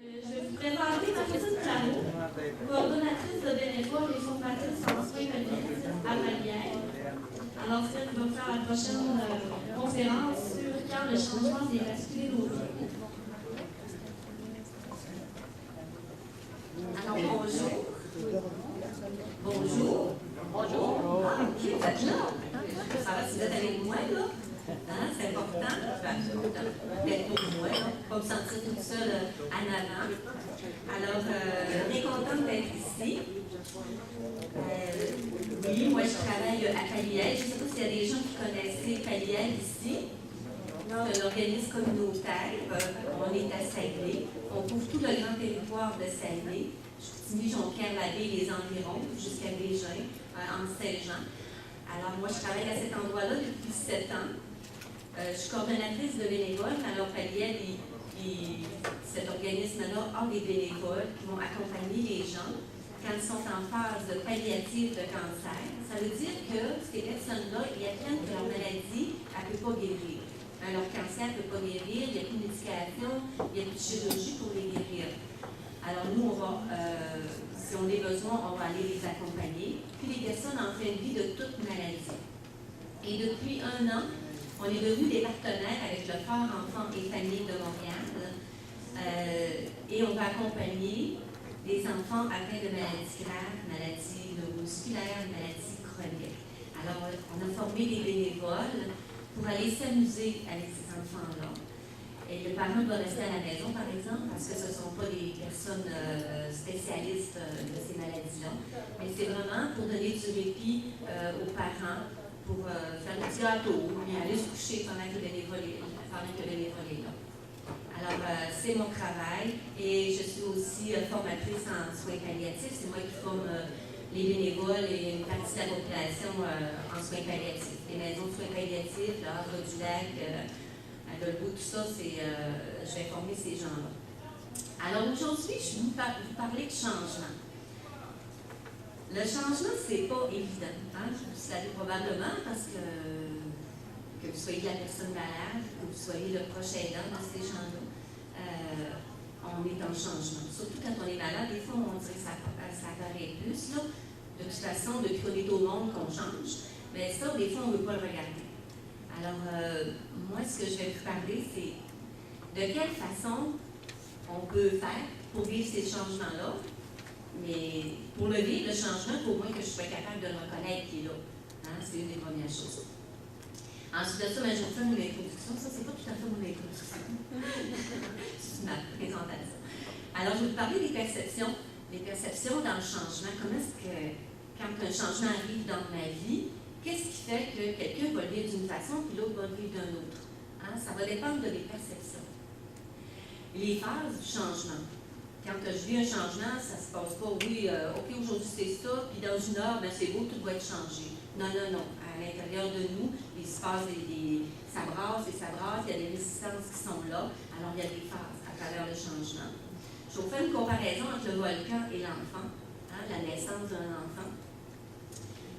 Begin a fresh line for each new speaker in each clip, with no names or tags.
Je vais vous présenter Marie-Christine Caro, coordonnatrice de bénévoles et formatrice en soins cognitifs à Vallière. Alors, elle va faire la prochaine conférence sur quand le changement s'est basculé nos vies.
Alors, bonjour. Bonjour. Bonjour. Ah, ok, vous êtes là. Ça va si vous êtes avec moi, là? Hein, c'est important. D'être pour moi, pas me sentir toute seule en avant. Alors, bien contente d'être ici. Oui, moi, je travaille à Paliel. Je ne sais pas s'il y a des gens qui connaissent Paliel ici. C'est un organisme communautaire. On est à Saguenay. On couvre tout le grand territoire de Saguenay. Chicoutimi, Jonquière-la-Baie, les environs, jusqu'à Bégin, en Saint-Jean. Alors, moi, je travaille à cet endroit-là depuis 7 ans. Je suis coordonnatrice de bénévoles. Alors, Paliel, cet organisme-là a des bénévoles qui vont accompagner les gens quand ils sont en phase palliative de cancer. Ça veut dire que ces personnes-là, ils apprennent que leur maladie, elle ne peut pas guérir. Leur cancer ne peut pas guérir, il n'y a plus de médication, il n'y a plus de chirurgie pour les guérir. Alors nous, on va, si on a besoin, on va aller les accompagner. Puis les personnes en fin de vie de toute maladie. Et depuis 1 an, on est devenus des partenaires avec le Fort Enfants et Familles de Montréal. Et on va accompagner des enfants atteints de maladies graves, maladies neuromusculaires, maladies chroniques. Alors, on a formé des bénévoles pour aller s'amuser avec ces enfants-là. Et le parent doit rester à la maison, par exemple, parce que ce ne sont pas des personnes spécialistes de ces maladies-là. Mais c'est vraiment pour donner du répit aux parents, pour faire le petit gâteau, puis aller se coucher pendant que le bénévole est là. Alors, c'est mon travail et je suis aussi formatrice en soins palliatifs. C'est moi qui forme les bénévoles et une partie de la population en soins palliatifs. Les maisons de soins palliatifs, l'Arbre du Lac, à Dolbeau, tout ça, je vais former ces gens-là. Alors, aujourd'hui, je vais vous parler de changement. Le changement, c'est pas évident. Hein? Vous le savez probablement parce que vous soyez la personne malade, que vous soyez le proche aidant de ces gens-là, on est en changement. Surtout quand on est malade, des fois, on dirait que ça paraît plus. Là. De toute façon, depuis qu'on est au monde, qu'on change. Mais ça, des fois, on ne veut pas le regarder. Alors, moi, ce que je vais vous parler, c'est de quelle façon on peut faire pour vivre ces changements-là. Mais pour le vivre, le changement, il faut au moins que je sois capable de le reconnaître qui est là. Hein? C'est une des premières choses. Ensuite de ça, je vais faire une introduction. Ça, c'est pas tout à fait mon introduction. C'est ma présentation. Alors, je vais vous parler des perceptions. Les perceptions dans le changement. Comment est-ce que, quand un changement arrive dans ma vie, qu'est-ce qui fait que quelqu'un va le vivre d'une façon puis l'autre va le vivre d'une autre? Hein? Ça va dépendre de mes perceptions. Les phases du changement. Quand je vis un changement, ça ne se passe pas, oui, OK, aujourd'hui c'est ça, puis dans 1 heure, ben, c'est beau, tout va être changé. Non, non, non. À l'intérieur de nous, il se passe ça brasse et ça brasse, il y a des résistances qui sont là. Alors, il y a des phases à travers le changement. Je vais vous faire une comparaison entre le volcan et l'enfant, hein, la naissance d'un enfant.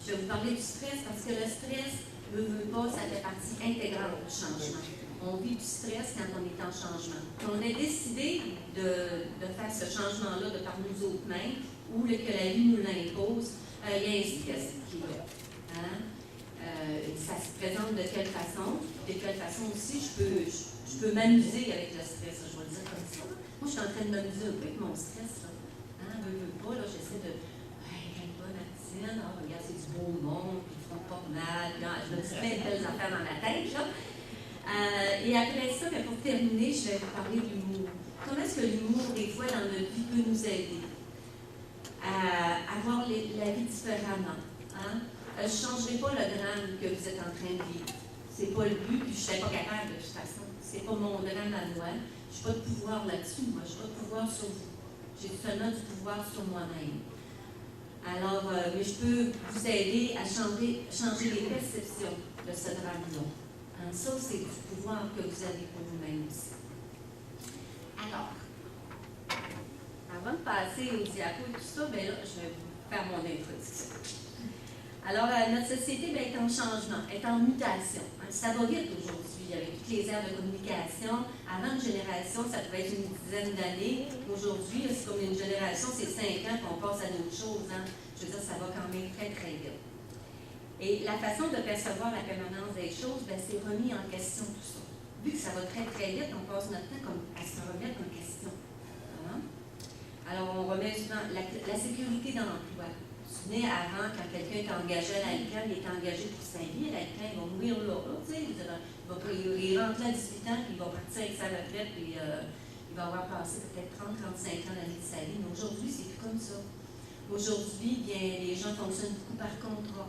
Je vais vous parler du stress parce que le stress, veut pas, ça fait partie intégrante du changement. On vit du stress quand on est en changement. On a décidé de faire ce changement-là de par nous autres mêmes, ou que la vie nous l'impose, il y a un stress qui est là. Hein? Ça se présente de quelle façon? De quelle façon aussi je peux m'amuser avec le stress, je vais le dire comme ça. Moi, je suis en train de m'amuser un peu avec mon stress. Là. Hein? Veux pas, là, j'essaie de... Hey, quelle bonne Martine, oh, regarde, c'est du beau monde, puis ils font pas mal, je me dis plein de belles affaires dans ma tête, là. Et après ça, pour terminer, je vais vous parler de l'humour. Comment est-ce que l'humour, des fois, dans notre vie, peut nous aider à voir la vie différemment? Hein? Je ne changerai pas le drame que vous êtes en train de vivre. Ce n'est pas le but, puis je ne serais pas capable de toute façon. Ce n'est pas mon drame à moi. Je n'ai pas de pouvoir là-dessus, moi. Je n'ai pas de pouvoir sur vous. J'ai seulement du pouvoir sur moi-même. Alors, mais je peux vous aider à changer les perceptions de ce drame-là. Ça, c'est du pouvoir que vous avez pour vous-même aussi. Alors, avant de passer au diapo et tout ça, bien là, je vais vous faire mon introduction. Alors, notre société est en changement, est en mutation. Hein. Ça va vite aujourd'hui, avec toutes les aires de communication. Avant une génération, ça pouvait être une dizaine d'années. Aujourd'hui, c'est comme une génération, c'est 5 ans qu'on passe à d'autres choses. Hein. Je veux dire, ça va quand même très, très vite. Et la façon de percevoir la permanence des choses, c'est remis en question tout ça. Vu que ça va très, très vite, on passe notre temps à se remettre en question. Hein? Alors, on remet souvent la sécurité dans l'emploi. Vous vous souvenez, avant, quand quelqu'un est engagé à l'ALCAN, il est engagé pour sa vie. L'ALCAN, il va mourir là. Tu sais, il rentre là à 18 ans, puis il va partir avec sa retraite, puis il va avoir passé peut-être 30-35 ans d'année de sa vie. Mais aujourd'hui, c'est plus comme ça. Aujourd'hui, bien, les gens fonctionnent beaucoup par contrat.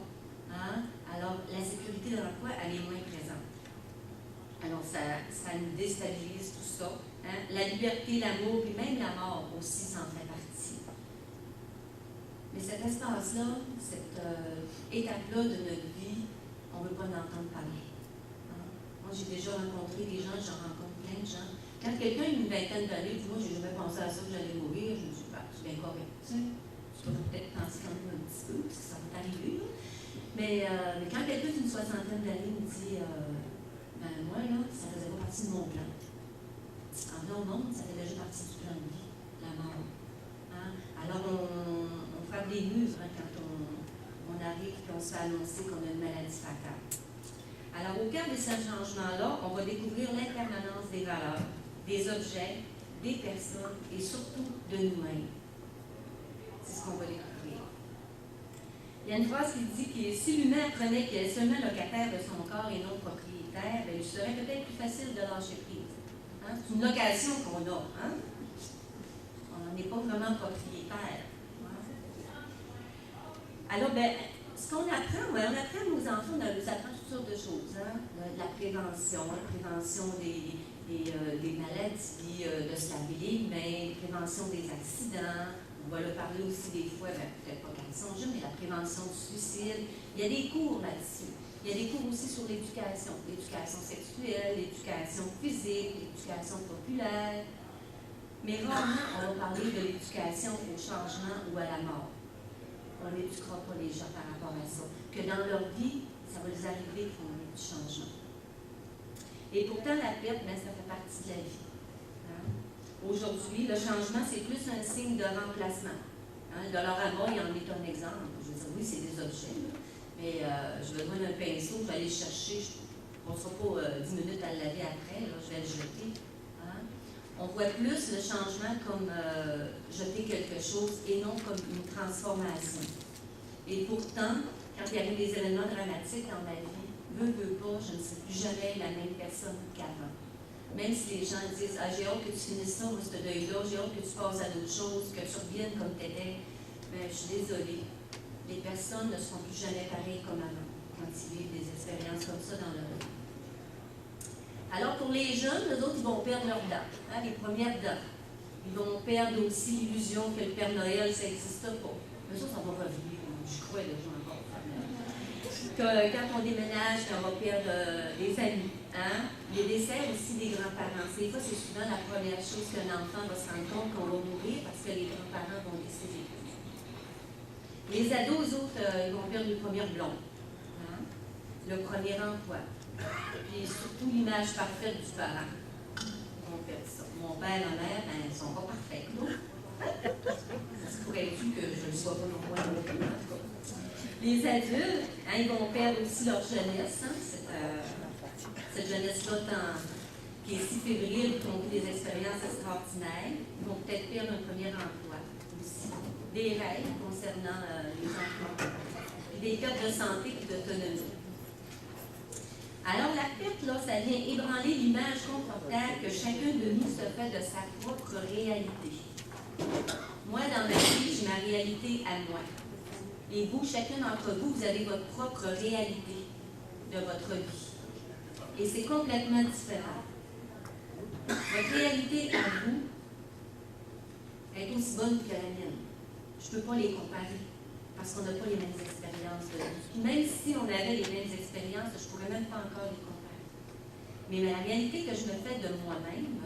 Hein? Alors, la sécurité de l'emploi, elle est moins présente. Alors, ça nous déstabilise tout ça. Hein? La liberté, l'amour, puis même la mort aussi s'en fait partie. Mais cet espace-là, cette étape-là de notre vie, on ne veut pas en entendre parler. Hein? Moi, j'ai déjà rencontré des gens, j'en rencontre plein de gens. Quand quelqu'un a une vingtaine d'années dit « Moi, j'ai jamais pensé à ça, que j'allais mourir », je me dis « C'est bien correct. » Tu peux peut-être penser quand même un petit peu, parce que ça va t'arriver. Mais quand quelqu'un d'une soixantaine d'années me dit moi, là, ça faisait pas partie de mon plan. En vrai, au monde, ça fait déjà partie du plan de vie, la mort. Hein? Alors, on frappe des murs hein, quand on arrive et on se fait annoncer qu'on a une maladie fatale. Alors, au cœur de ce changement-là, on va découvrir l'impermanence des valeurs, des objets, des personnes et surtout de nous-mêmes. C'est ce qu'on va découvrir. Il y a une phrase qui dit que si l'humain apprenait qu'il est seulement locataire de son corps et non propriétaire, il serait peut-être plus facile de lâcher prise. Hein? C'est une location qu'on a. Hein? On n'en est pas vraiment propriétaire. Hein? Alors, ce qu'on apprend, on apprend à nos enfants, on nous apprend toutes sortes de choses. Hein? La prévention des maladies, de se laver les mains, la prévention des accidents. On va le parler aussi des fois, peut-être pas quand ils sont jeunes, mais la prévention du suicide. Il y a des cours là-dessus. Il y a des cours aussi sur l'éducation sexuelle, l'éducation physique, l'éducation populaire. Mais rarement, on va parler de l'éducation au changement ou à la mort. On n'éduquera pas les gens par rapport à ça. Que dans leur vie, ça va les arriver qu'ils font du changement. Et pourtant, la perte, ça fait partie de la vie. Aujourd'hui, le changement, c'est plus un signe de remplacement. Hein, le Dollarama, il en est un exemple. Je veux dire, oui, c'est des objets, là, mais j'ai besoin d'un pinceau, je vais aller le chercher. On ne sera pas 10 minutes à le laver après, là, je vais le jeter. Hein. On voit plus le changement comme jeter quelque chose et non comme une transformation. Et pourtant, quand il y avait des événements dramatiques dans ma vie, veux pas, je ne suis plus jamais la même personne qu'avant. Même si les gens disent « Ah, j'ai hâte que tu finisses ça, moi, ce deuil-là, j'ai hâte que tu passes à d'autres choses, que tu reviennes comme tu étais. » Mais je suis désolée. Les personnes ne seront plus jamais pareilles comme avant, quand ils vivent des expériences comme ça dans leur vie. Alors, pour les jeunes, eux autres, ils vont perdre leurs dents, hein, les premières dents. Ils vont perdre aussi l'illusion que le Père Noël, ça n'existe pas. Mais ça va revenir. Je crois déjà encore. Quand on déménage, on va perdre des amis. Hein? Les décès aussi des grands-parents. Des fois, c'est souvent la première chose qu'un enfant va se rendre compte qu'on va mourir parce que les grands-parents vont décéder. Les ados, eux autres, ils vont perdre le premier blond. Hein? Le premier emploi. Puis surtout l'image parfaite du parent. Ils vont perdre ça. Mon père, ma mère, ils ne sont pas parfaits. Ça se pourrait être que je ne sois pas non moins non plus. Les adultes, hein, ils vont perdre aussi leur jeunesse. Hein, cette jeunesse-là qui est si fébrile, qui ont eu des expériences extraordinaires. Ils vont peut-être perdre un premier emploi aussi. Des règles concernant les emplois. Puis des pertes de santé et d'autonomie. Alors la perte, là, ça vient ébranler l'image confortable que chacun de nous se fait de sa propre réalité. Moi, dans ma vie, j'ai ma réalité à moi. Et vous, chacun d'entre vous, vous avez votre propre réalité de votre vie. Et c'est complètement différent. Votre réalité à vous est aussi bonne que la mienne. Je ne peux pas les comparer parce qu'on n'a pas les mêmes expériences de vie. Puis même si on avait les mêmes expériences, je ne pourrais même pas encore les comparer. Mais la réalité que je me fais de moi-même,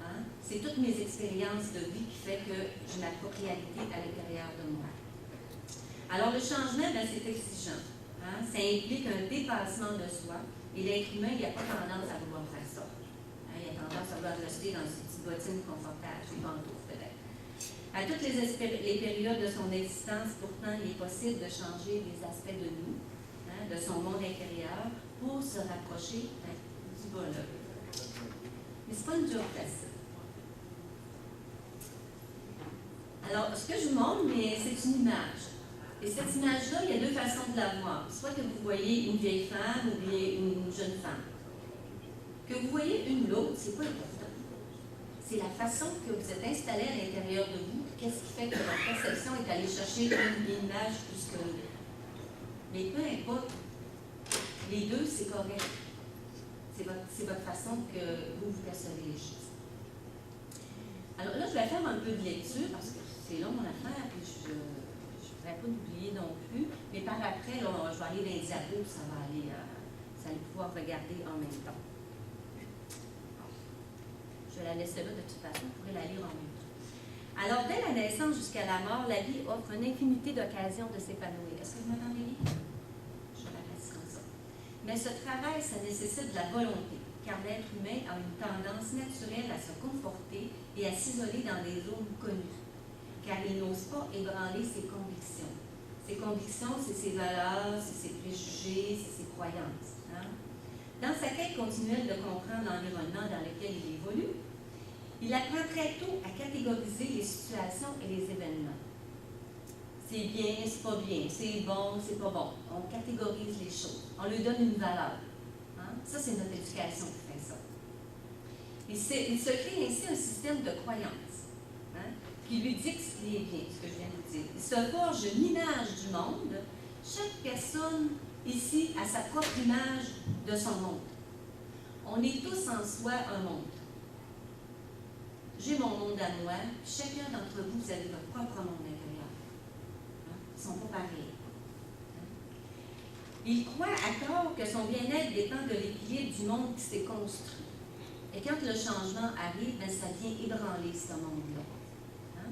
hein, c'est toutes mes expériences de vie qui fait que j'ai ma propre réalité à l'intérieur de moi. Alors, le changement, ben, c'est exigeant. Hein? Ça implique un dépassement de soi. Et l'être humain, il n'a pas tendance à vouloir faire ça. Hein? Il a tendance à vouloir rester dans ses petites bottines confortables, ses pantoufles peut-être. À toutes les périodes de son existence, pourtant, il est possible de changer les aspects de nous, hein, de son monde intérieur, pour se rapprocher du bonheur. Mais ce n'est pas une job facile. Alors, ce que je vous montre, c'est une image. Et cette image-là, il y a deux façons de la voir. Soit que vous voyez une vieille femme ou bien une jeune femme. Que vous voyez une ou l'autre, c'est pas important. C'est la façon que vous êtes installé à l'intérieur de vous. Qu'est-ce qui fait que votre perception est allée chercher une image plus que l'autre. Mais peu importe, les deux, c'est correct. C'est votre façon que vous percevez les choses. Alors là, je vais faire un peu de lecture parce que c'est long mon affaire, puis je ne voudrais pas l'oublier non plus. Mais par après, là, je vais aller dans les diapos, ça va pouvoir regarder en même temps. Je vais la laisser là de toute façon, vous pourrez la lire en même temps. Alors, dès la naissance jusqu'à la mort, la vie offre une infinité d'occasions de s'épanouir. Est-ce que vous m'entendez bien? Je vais la passer comme ça. Mais ce travail, ça nécessite de la volonté, car l'être humain a une tendance naturelle à se conforter et à s'isoler dans des zones connues, car il n'ose pas ébranler ses convictions. Ses convictions, c'est ses valeurs, c'est ses préjugés, c'est ses croyances. Hein? Dans sa quête continuelle de comprendre l'environnement dans lequel il évolue, il apprend très tôt à catégoriser les situations et les événements. C'est bien, c'est pas bien, c'est bon, c'est pas bon. On catégorise les choses. On lui donne une valeur. Hein? Ça, c'est notre éducation qui fait ça. Il se crée ainsi un système de croyances, hein, qui lui dicte ce qui est bien, ce que je viens de vous dire. Il se forge une image du monde. Chaque personne ici a sa propre image de son monde. On est tous en soi un monde. J'ai mon monde à moi, chacun d'entre vous, vous avez votre propre monde intérieur. Hein? Ils ne sont pas pareils. Hein? Il croit à tort que son bien-être dépend de l'équilibre du monde qui s'est construit. Et quand le changement arrive, ben, ça vient ébranler ce monde-là. Hein?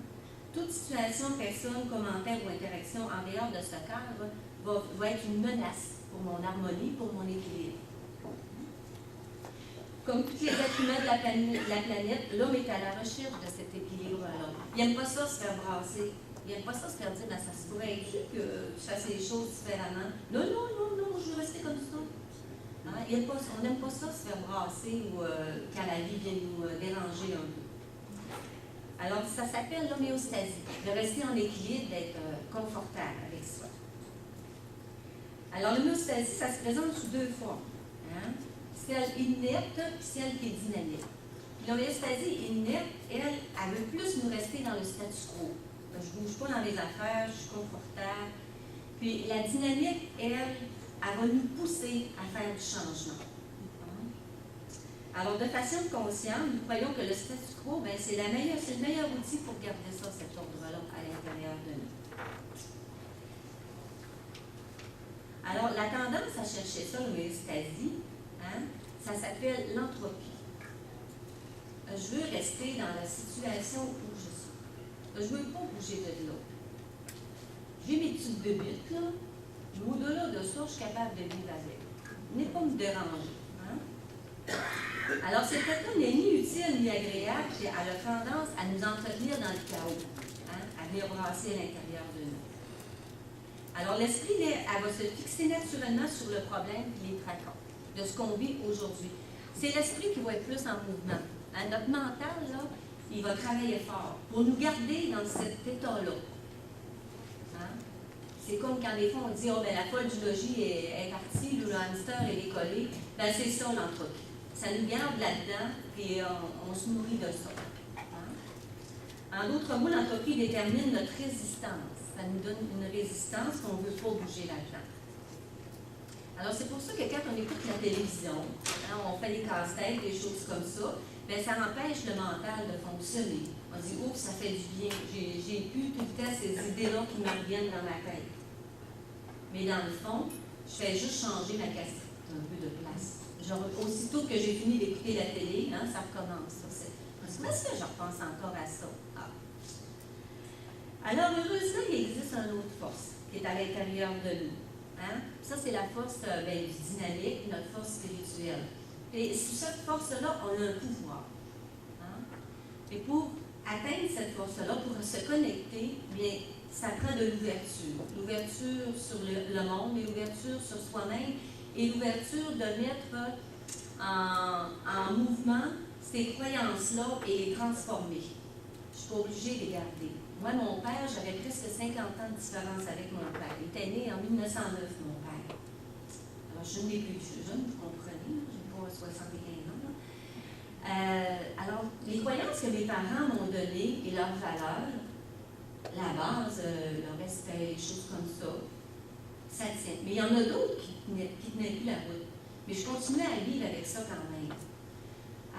Toute situation, personne, commentaire ou interaction en dehors de ce cadre va être une menace pour mon harmonie, pour mon équilibre. Comme tous les êtres humains de la planète, l'homme est à la recherche de cet équilibre-là. Il n'aime pas ça se faire brasser. Il n'aime pas ça se faire dire, ben, ça se pourrait être que je fasse les choses différemment. Non, je veux rester comme ça. Hein? On n'aime pas ça se faire brasser ou quand la vie vient nous déranger un peu. Alors, ça s'appelle l'homéostasie, de rester en équilibre, d'être confortable avec soi. Alors, l'homéostasie, ça se présente sous deux formes. Hein? Celle inerte et celle qui est dynamique. L'homéostasie inerte, elle veut plus nous rester dans le statu quo. Je ne bouge pas dans les affaires, je suis confortable. Puis la dynamique, elle va nous pousser à faire du changement. Alors, de façon consciente, nous croyons que le statu quo, ben, c'est le meilleur outil pour garder ça, cet ordre-là, à l'intérieur de nous. Alors, la tendance à chercher ça, l'homéostasie, hein, ça s'appelle l'entropie. Je veux rester dans la situation où je suis. Je ne veux pas bouger de l'autre. J'ai mes petites bébites, là, mais au-delà de ça, je suis capable de vivre avec. Venez pas me déranger. Hein? Alors, cette personne n'est ni utile ni agréable, puis elle a tendance à nous entretenir dans le chaos, hein, à venir brasser à l'intérieur de nous. Alors, l'esprit, elle va se fixer naturellement sur le problème et les tracas de ce qu'on vit aujourd'hui. C'est l'esprit qui va être plus en mouvement. Hein? Notre mental, là, il va travailler fort pour nous garder dans cet état-là. Hein? C'est comme quand des fois on dit « Oh, ben la folle du logis est partie, le hamster est décollé. » Ben c'est ça l'entropie. Ça nous garde là-dedans, puis on se nourrit de ça. Hein? En d'autres mots, l'entropie détermine notre résistance. Ça nous donne une résistance qu'on ne veut pas bouger là-dedans. Alors, c'est pour ça que quand on écoute la télévision, hein, on fait des casse-têtes, des choses comme ça, bien, ça empêche le mental de fonctionner. On dit, oh, ça fait du bien. J'ai plus tout le temps ces idées-là qui me reviennent dans ma tête. Mais dans le fond, je fais juste changer ma cassette un peu de place. Genre, aussitôt que j'ai fini d'écouter la télé, hein, ça recommence. Ça. Pourquoi est-ce que je repense encore à ça? Ah. Alors, heureusement, il existe une autre force qui est à l'intérieur de nous. Hein? Ça, c'est la force du dynamique, notre force spirituelle. Et sous cette force-là, on a un pouvoir. Hein? Et pour atteindre cette force-là, pour se connecter, bien, ça prend de l'ouverture. L'ouverture sur le monde, et l'ouverture sur soi-même, et l'ouverture de mettre en mouvement ces croyances-là et les transformer. Je ne suis pas obligée de les garder. Moi, mon père, j'avais presque 50 ans de différence avec mon père. Il était né en 1909, mon père. Alors, je suis une des plus jeunes, vous comprenez, j'ai pas 75 ans. Alors, les croyances que mes parents m'ont données et leurs valeurs, la base, le respect, des choses comme ça tient. Mais il y en a d'autres qui tenaient plus la route. Mais je continuais à vivre avec ça quand même.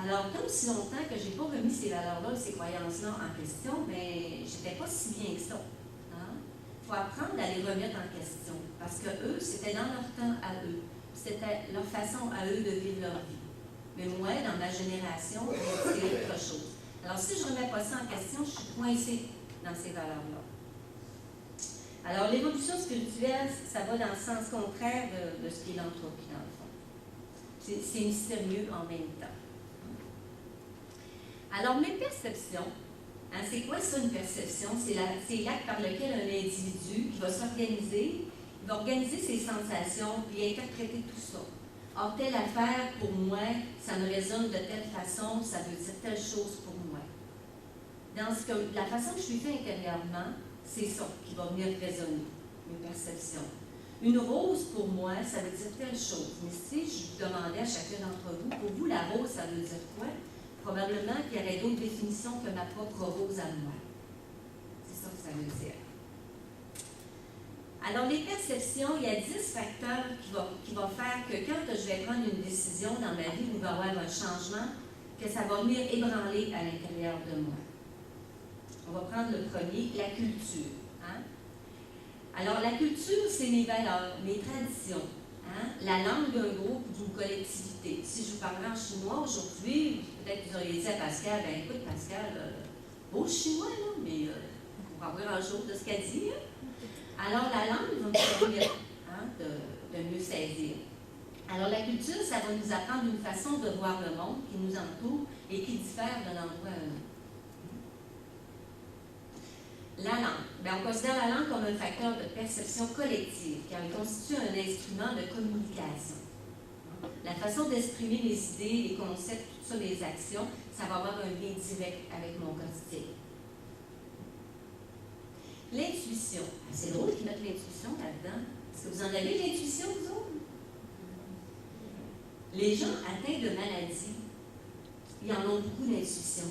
Alors, comme si longtemps que je n'ai pas remis ces valeurs-là, ces croyances-là en question, bien, je n'étais pas si bien que ça. Il faut apprendre à les remettre en question. Parce que eux, c'était dans leur temps à eux. C'était leur façon à eux de vivre leur vie. Mais moi, dans ma génération, c'est autre chose. Alors, si je ne remets pas ça en question, je suis coincée dans ces valeurs-là. Alors, l'évolution spirituelle, ça va dans le sens contraire de ce qu'est l'entropie, dans le fond. C'est mystérieux en même temps. Alors, mes perceptions, c'est quoi ça une perception? C'est l'acte par lequel un individu qui va s'organiser, il va organiser ses sensations, puis interpréter tout ça. Or, telle affaire, pour moi, ça me résonne de telle façon, ça veut dire telle chose pour moi. Dans la façon que je suis fait intérieurement, c'est ça qui va venir résonner, mes perceptions. Une rose, pour moi, ça veut dire telle chose. Mais si je vous demandais à chacun d'entre vous, pour vous, la rose, ça veut dire quoi? Probablement qu'il y aurait d'autres définitions que ma propre rose à moi. C'est ça que ça veut dire. Alors, les perceptions, il y a 10 facteurs qui vont faire que quand je vais prendre une décision dans ma vie où il va y avoir un changement, que ça va venir ébranler à l'intérieur de moi. On va prendre le premier, la culture. Hein? Alors, la culture, c'est mes valeurs, mes traditions. Hein? La langue d'un groupe ou d'une collectivité. Si je vous parlais en chinois aujourd'hui, peut-être que vous auriez dit à Pascal, ben écoute Pascal, beau chinois, là, mais on ne comprend pas grand-chose de ce qu'elle dit. Hein? Alors, la langue va nous permettre de mieux saisir. Alors, la culture, ça va nous apprendre une façon de voir le monde qui nous entoure et qui diffère d'un endroit à un autre. La langue. Bien, on considère la langue comme un facteur de perception collective, car il constitue un instrument de communication. La façon d'exprimer les idées, les concepts, tout ça, les actions, ça va avoir un lien direct avec mon quotidien. L'intuition. C'est drôle qu'ils mettent l'intuition là-dedans. Est-ce que vous en avez l'intuition, vous autres? Les gens atteints de maladies, ils en ont beaucoup d'intuition.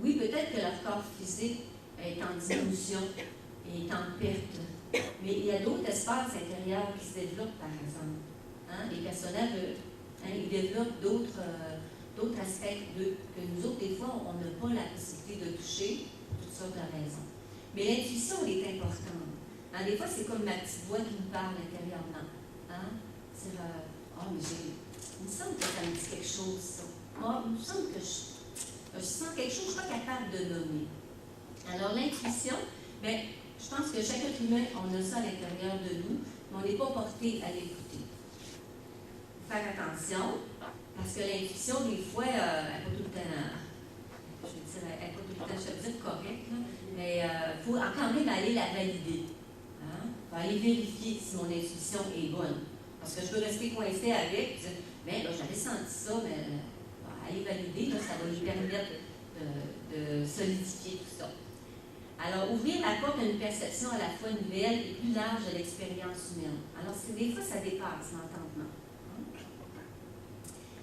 Oui, peut-être que leur corps physique est en diminution et est en perte. Mais il y a d'autres espaces intérieurs qui se développent, par exemple. Hein? Les personnages, ils développent d'autres aspects d'eux que nous autres, des fois, on n'a pas la possibilité de toucher pour toutes sortes de raisons. Mais l'intuition, elle est importante. Hein? Des fois, c'est comme ma petite voix qui me parle intérieurement. Hein? C'est mais il me semble que ça me dit quelque chose, ça. Il me semble que je sens quelque chose, je ne suis pas capable de nommer. Alors, l'intuition, bien, je pense que chaque être humain, on a ça à l'intérieur de nous, mais on n'est pas porté à l'écouter. Faire attention, parce que l'intuition, des fois, elle n'est pas tout le temps, je veux dire, elle n'est pas tout le temps, je veux dire, correcte, là, mais il faut quand même aller la valider. Hein? Il faut aller vérifier si mon intuition est bonne. Parce que je peux rester coincée avec, dire, bien, là, j'avais senti ça, mais aller valider, là, ça va lui permettre de solidifier tout ça. Alors, ouvrir la porte à une perception à la fois nouvelle et plus large de l'expérience humaine. Alors, des fois, ça dépasse l'entendement.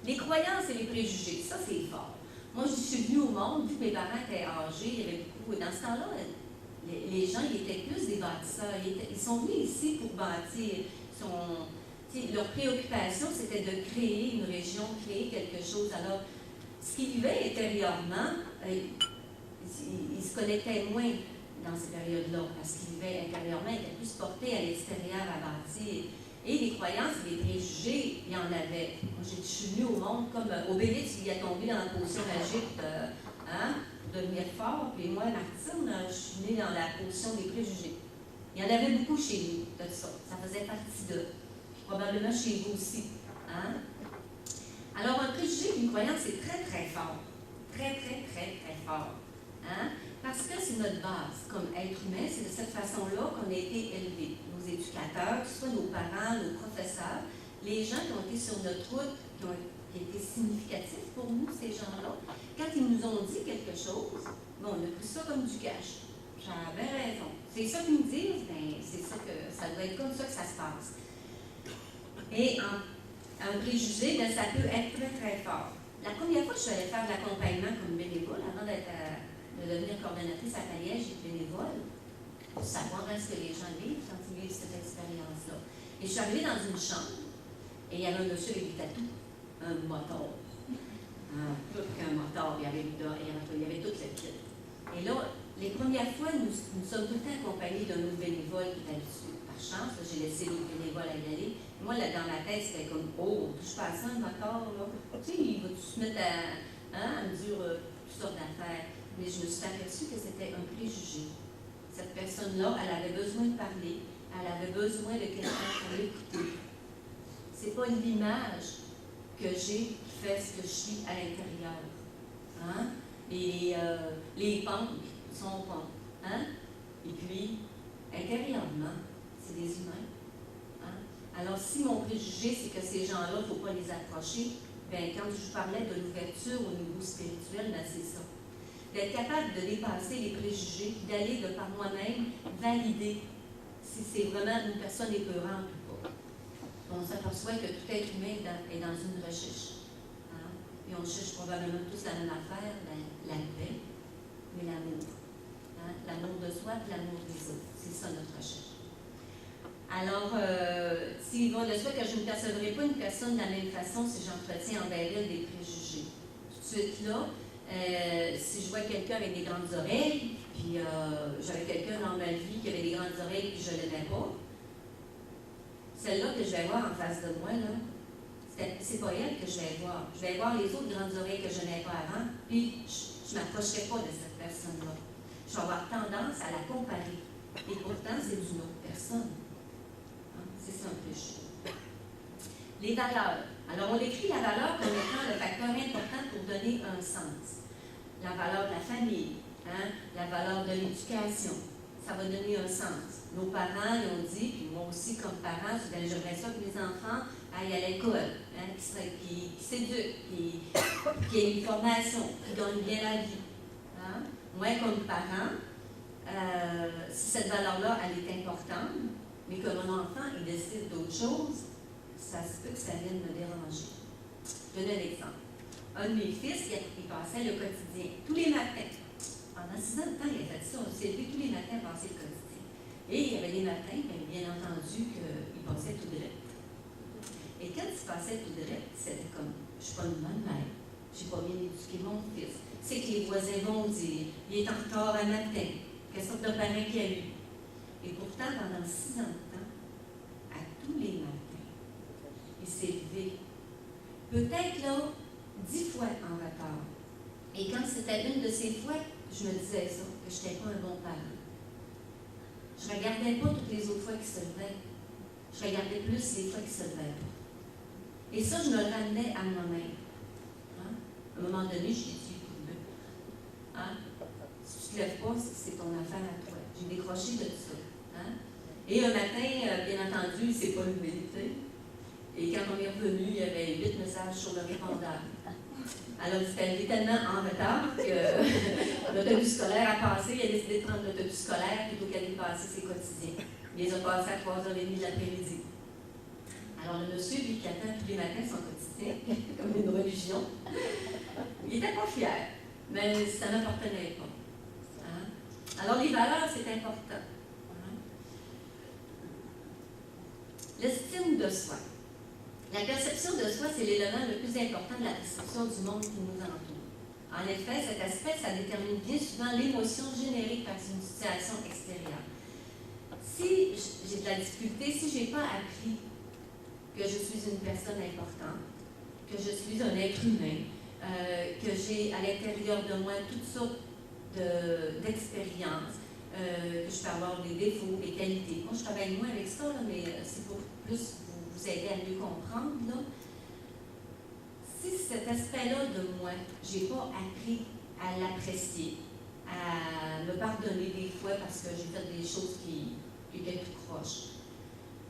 Les croyances et les préjugés, ça, c'est fort. Moi, je suis venue au monde, vu que mes parents étaient âgés, il y avait beaucoup. Dans ce temps-là, les gens, ils étaient plus des bâtisseurs. Ils sont venus ici pour bâtir. Leur préoccupation, c'était de créer une région, créer quelque chose. Alors, ce qu'ils vivaient intérieurement, ils se connectaient moins dans ces périodes-là, parce qu'ils vivaient intérieurement, ils étaient plus portés à l'extérieur à bâtir. Et les croyances et les préjugés, il y en avait. Moi, je suis venue au monde comme Obélix qui a tombé dans la potion magique. devenir fort. Puis moi, Martine, je suis née dans la position des préjugés. Il y en avait beaucoup chez nous, de ça. Ça faisait partie de. Probablement chez vous aussi. Hein? Alors, un préjugé d'une croyance, c'est très, très fort. Très, très, très, très fort. Hein? Parce que c'est notre base comme être humain, c'est de cette façon-là qu'on a été élevés. Nos éducateurs, que ce soit nos parents, nos professeurs, les gens qui ont été sur notre route, qui ont été significatifs pour nous, ces gens-là, quand ils nous ont dit quelque chose, bon, on a pris ça comme du cash. J'avais raison. C'est ça qu'ils me disent, bien, c'est ça que ça doit être comme ça que ça se passe. Et un préjugé, bien, ça peut être très, très fort. La première fois que je suis allée faire de l'accompagnement comme bénévole, avant de devenir coordonnatrice à Paliège, j'étais bénévole, pour savoir ce que les gens vivent quand ils vivent cette expérience-là. Et je suis arrivée dans une chambre, et il y avait un monsieur avec des tatous, un moteur. Plus qu'un moteur, il y avait tout le kit. Et là, les premières fois, nous sommes tout le temps accompagnés d'un autre bénévole qui est habitué. Par chance, j'ai laissé l'autre bénévole à y aller. Moi, là, dans ma tête, c'était comme, oh, touche pas à ça, un moteur, là. Tu sais, il va-tu se mettre à me dire toutes sortes d'affaires. Mais je me suis aperçue que c'était un préjugé. Cette personne-là, elle avait besoin de parler, elle avait besoin de quelqu'un pour l'écouter. C'est pas l'image que j'ai qui fait ce que je suis à l'intérieur. Hein? Et les pentes sont pentes. Hein? Et puis, intérieurement, c'est des humains. Hein? Alors, si mon préjugé, c'est que ces gens-là, il ne faut pas les approcher, bien, quand je vous parlais de l'ouverture au niveau spirituel, bien, c'est ça. D'être capable de dépasser les préjugés, d'aller de par moi-même valider si c'est vraiment une personne épeurante ou pas. On s'aperçoit que tout être humain est dans une recherche. Hein? Et on cherche probablement tous la même affaire, la paix, mais l'amour. Hein? L'amour de soi et l'amour des autres. C'est ça notre recherche. Alors, s'il va de soi que je ne percevrai pas une personne de la même façon si j'entretiens envers elle des préjugés. Tout de suite là, si je vois quelqu'un avec des grandes oreilles, puis j'avais quelqu'un dans ma vie qui avait des grandes oreilles, puis je ne l'aimais pas, celle-là que je vais voir en face de moi, là, c'est pas elle que je vais voir. Je vais voir les autres grandes oreilles que je n'avais pas avant, puis je ne m'approcherai pas de cette personne-là. Je vais avoir tendance à la comparer. Et pourtant, c'est d'une autre personne. Hein? C'est ça un préjugé. Les valeurs. Alors, on décrit la valeur comme étant le facteur important pour donner un sens. La valeur de la famille, hein? La valeur de l'éducation. Ça va donner un sens. Nos parents l'ont dit, puis moi aussi comme parent, j'aimerais ça que mes enfants aillent à l'école, hein, qui s'éduquent, qui aient une formation, qui gagnent bien la vie. Hein? Moi, comme parent, si cette valeur-là, elle est importante, mais que mon enfant, il décide d'autre chose, ça se peut que ça vienne me déranger. Je donne un exemple. Un de mes fils, il passait le quotidien, tous les matins. Pendant 6 ans de temps, il a fait ça. On s'est levé tous les matins à passer le quotidien. Et il y avait des matins, bien entendu, qu'il passait tout droit. Et quand il passait tout droit, c'était comme, je ne suis pas une bonne mère, je n'ai pas bien éduqué mon fils. C'est que les voisins vont dire, il est en retard un matin, quelle sorte de parent qu'il y a eu. Et pourtant, pendant 6 ans de temps, à tous les matins, il s'est levé. Peut-être là, 10 fois en retard. Et quand c'était une de ces fois, je me disais ça, que je n'étais pas un bon parent. Je ne regardais pas toutes les autres fois qui se levaient. Je regardais plus les fois qui se levaient pas. Et ça, je me ramenais à moi-même. Hein? À un moment donné, je t'ai dit, hein? Si tu ne te lèves pas, c'est ton affaire à toi. J'ai décroché de tout ça. Hein? Et un matin, bien entendu, il ne s'est pas levé. Et quand on est revenu, il y avait 8 messages sur le répondeur. Alors, il s'était levé tellement en retard que l'autobus scolaire a passé. Il a décidé de prendre l'autobus scolaire plutôt qu'aller passer ses quotidiens. Il les a passés à 3h30 de l'après-midi. Alors, le monsieur, lui, qui attend tous les matins son quotidien, comme une religion, il n'était pas fier, mais ça n'appartenait pas. Hein? Alors, les valeurs, c'est important. Hein? L'estime de soi. La perception de soi, c'est l'élément le plus important de la perception du monde qui nous entoure. En effet, cet aspect, ça détermine bien souvent l'émotion générée par une situation extérieure. Si j'ai de la difficulté, si je n'ai pas appris que je suis une personne importante, que je suis un être humain, que j'ai à l'intérieur de moi toutes sortes d'expérience, que je peux avoir des défauts, des qualités. Moi, je travaille moins avec ça, là, mais c'est pour plus vous aider à mieux comprendre. Là. Si cet aspect-là de moi, je n'ai pas appris à l'apprécier, à me pardonner des fois parce que j'ai fait des choses qui étaient tout croches.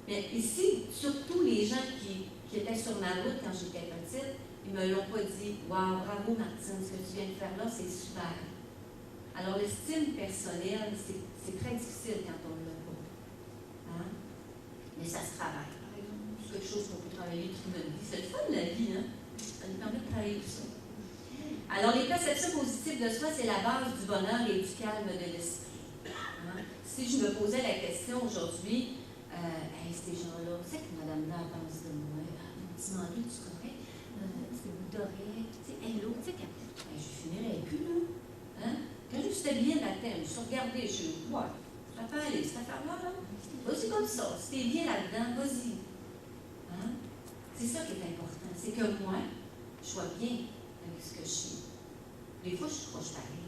Mais ici, surtout les gens qui étaient sur ma route quand j'étais petite, ils ne me l'ont pas dit « Wow, bravo Martine, ce que tu viens de faire là, c'est super ». Alors, l'estime personnelle, c'est très difficile quand on ne l'a pas. Hein? Mais ça se travaille. Par exemple, c'est quelque chose qu'on peut travailler toute notre vie. C'est le fun de la vie, hein? Ça nous permet de travailler tout ça. Alors, les perceptions positives de soi, c'est la base du bonheur et du calme de l'esprit. Hein? Si je me posais la question aujourd'hui, hey, ces gens-là, c'est que Mme là pense de moi, tu m'en dis, tu correct, est-ce que vous dorez, tu sais, hello, tu sais, quand je finirais plus, là. Hein? Quand j'étais bien matin, je me suis regardée, je suis ouais, ça peut aller, cette affaire-là, là. Vas-y comme ça, si t'es bien là-dedans, vas-y. Hein? C'est ça qui est important, c'est que moi, je sois bien avec ce que je suis. Des fois, je suis proche pareil,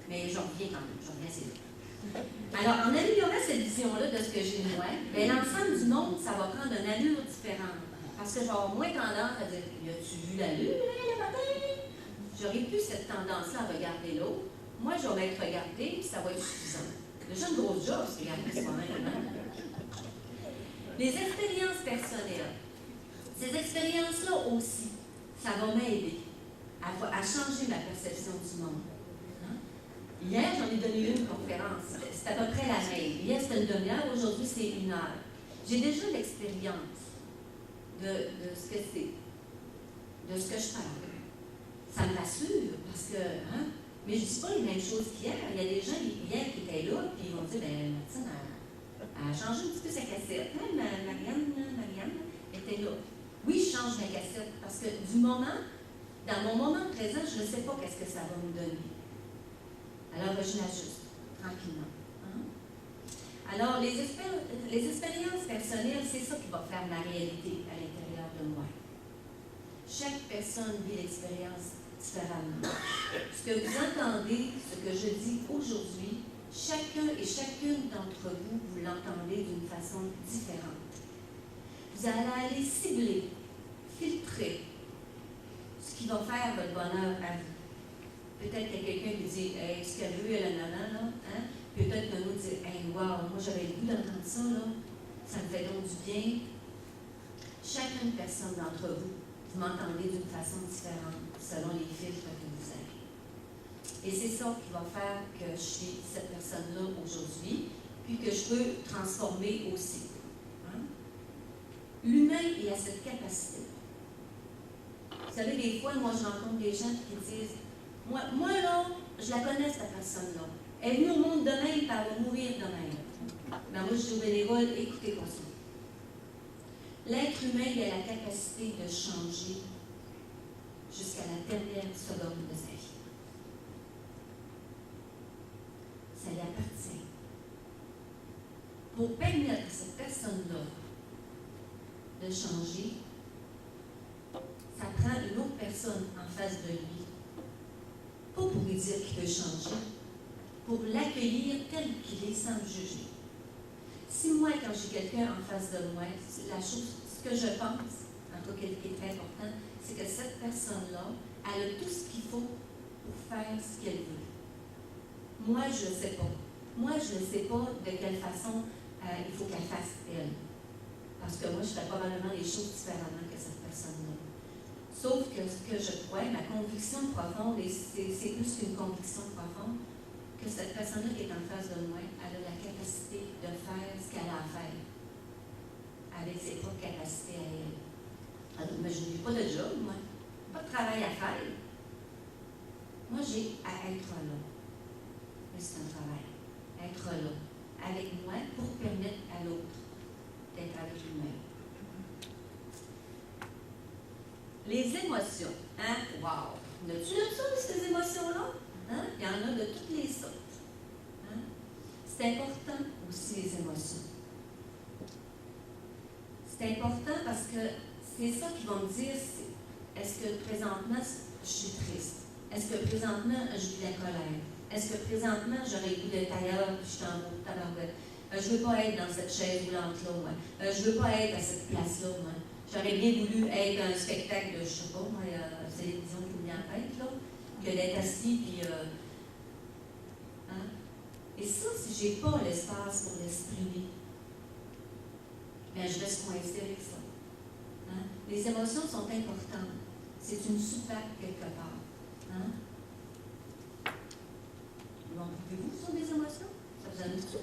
mais j'en reviens quand même, j'en reviens assez vite. Alors, en améliorant cette vision-là de ce que j'ai moi, bien, l'ensemble du monde, ça va prendre une allure différente. Parce que je vais avoir moins tendance à dire « As-tu vu l'allure, le matin? » J'aurais plus cette tendance-là à regarder l'autre. Moi, je vais m'être regardée, puis ça va être suffisant. Déjà une grosse job, c'est regarder soi-même. Les expériences personnelles. Ces expériences-là aussi, ça va m'aider à changer ma perception du monde. Hier, j'en ai donné une conférence. C'est à peu près la même. Hier, c'était une demi-heure. Aujourd'hui, c'est 1 heure. J'ai déjà l'expérience de ce que c'est, de ce que je parle. Ça me rassure parce que, hein, mais je ne dis pas les mêmes choses qu'hier. Il y a des gens hier qui étaient là et ils m'ont dit, bien, Martine a changé un petit peu sa cassette. Hein, Marianne était là. Oui, je change ma cassette parce que du moment, dans mon moment présent, je ne sais pas qu'est-ce que ça va me donner. Alors, je m'ajuste tranquillement. Hein? Alors, les expériences personnelles, c'est ça qui va faire ma réalité à l'intérieur de moi. Chaque personne vit l'expérience différemment. Ce que vous entendez, ce que je dis aujourd'hui, chacun et chacune d'entre vous, vous l'entendez d'une façon différente. Vous allez aller cibler, filtrer ce qui va faire votre bonheur à vous. Peut-être qu'il y a quelqu'un qui dit hey, ce qu'elle veut, elle en a là. Hein? Peut-être qu'un autre dit hey, wow, moi j'avais le goût d'entendre ça, là. Ça me fait donc du bien. Chacune personne d'entre vous, vous m'entendez d'une façon différente selon les filtres que vous avez. Et c'est ça qui va faire que je suis cette personne-là aujourd'hui, puis que je peux transformer aussi. Hein? L'humain, il a cette capacité. Vous savez, des fois, moi, je rencontre des gens qui disent moi, là, je la connais, cette personne-là. Elle est venue au monde demain, puis elle va mourir demain. Mais moi, je dis aux bénévoles, écoutez pas ça. L'être humain, il a la capacité de changer jusqu'à la dernière seconde de sa vie. Ça lui appartient. Pour permettre à cette personne-là de changer, ça prend une autre personne en face de lui. Pas pour lui dire qu'il peut changer, pour l'accueillir tel qu'il est sans le juger. Si moi, quand j'ai quelqu'un en face de moi, la chose, ce que je pense, en tout cas qui est très important, c'est que cette personne-là, elle a tout ce qu'il faut pour faire ce qu'elle veut. Moi, je ne sais pas. Moi, je ne sais pas de quelle façon il faut qu'elle fasse elle. Parce que moi, je fais probablement les choses différemment que cette personne-là. Sauf que ce que je crois, ma conviction profonde, et c'est plus qu'une conviction profonde, que cette personne-là qui est en face de moi, elle a la capacité de faire ce qu'elle a à faire, avec ses propres capacités à elle. Alors, mais je n'ai pas de job, moi, pas de travail à faire. Moi, j'ai à être là. Mais c'est un travail. Être là, avec moi, pour permettre à l'autre d'être avec lui-même. Les émotions. Hein? Wow! As-tu vu ça, ces émotions-là? Hein? Il y en a de toutes les sortes. Hein? C'est important aussi, les émotions. C'est important parce que c'est ça qui va me dire est-ce que présentement, je suis triste? Est-ce que présentement, je vis la colère? Est-ce que présentement, j'aurais le goût d'être ailleurs, puis je suis en haut de tabarouette? Je ne veux pas être dans cette chaise roulante-là, moi. Je ne veux pas être à cette place-là, moi. J'aurais bien voulu être dans un spectacle de, je ne sais pas, moi, c'est les visions qui me viennent en tête, là, que d'être assis, puis... hein? Et ça, si je n'ai pas l'espace pour l'exprimer, bien, je reste coincée avec ça. Hein? Les émotions sont importantes. C'est une soupape quelque part. Hein? Bon, pouvez-vous sur des émotions? Ça vous amuse ça?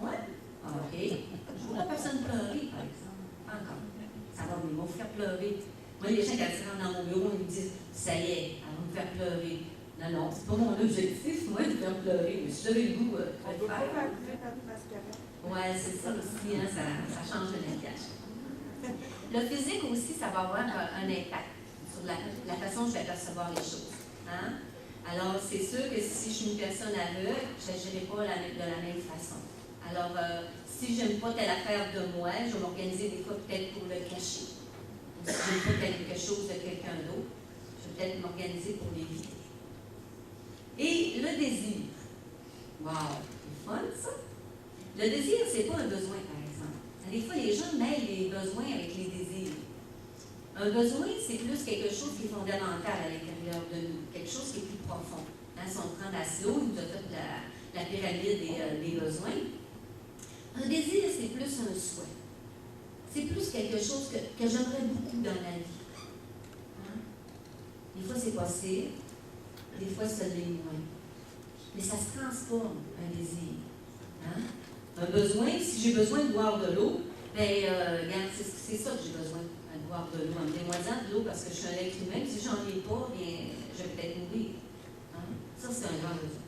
Oui? OK. Je ne vois personne pleurer, par exemple. Encore. Ça va me faire pleurer. Moi, les gens, quand ils rentrent dans mon bureau, ils me disent ça y est, elle va me faire pleurer. Non, non, c'est pas mon objectif, moi, de faire pleurer. Mais si j'avais le goût, je vais le faire. Oui, c'est ça aussi, hein, ça change le langage. Le physique aussi, ça va avoir un impact sur la façon dont je vais percevoir les choses. Hein? Alors, c'est sûr que si je suis une personne aveugle, je n'agirai pas de la même façon. Alors, si je n'aime pas telle affaire de moi, je vais m'organiser des fois peut-être pour le cacher. Si je n'aime pas quelque chose de quelqu'un d'autre, je vais peut-être m'organiser pour l'éviter. Et le désir. Wow, c'est fun ça! Le désir, ce n'est pas un besoin, par exemple. Des fois, les gens mêlent les besoins avec les désirs. Un besoin, c'est plus quelque chose qui est fondamental à l'intérieur de nous, quelque chose qui est plus profond. Hein, si on prend Maslow, il nous a fait la pyramide des besoins. Un désir, c'est plus un souhait. C'est plus quelque chose que j'aimerais beaucoup dans la vie. Hein? Des fois, c'est possible. Des fois, ça l'est moins. Mais ça se transforme, un désir. Hein? Un besoin, si j'ai besoin de boire de l'eau, bien, regarde, c'est ça que j'ai besoin, de boire de l'eau. Amenez-moi-en de l'eau parce que je suis un être humain. Si j'en ai pas, bien, je vais peut-être mourir. Hein? Ça, c'est un grand besoin.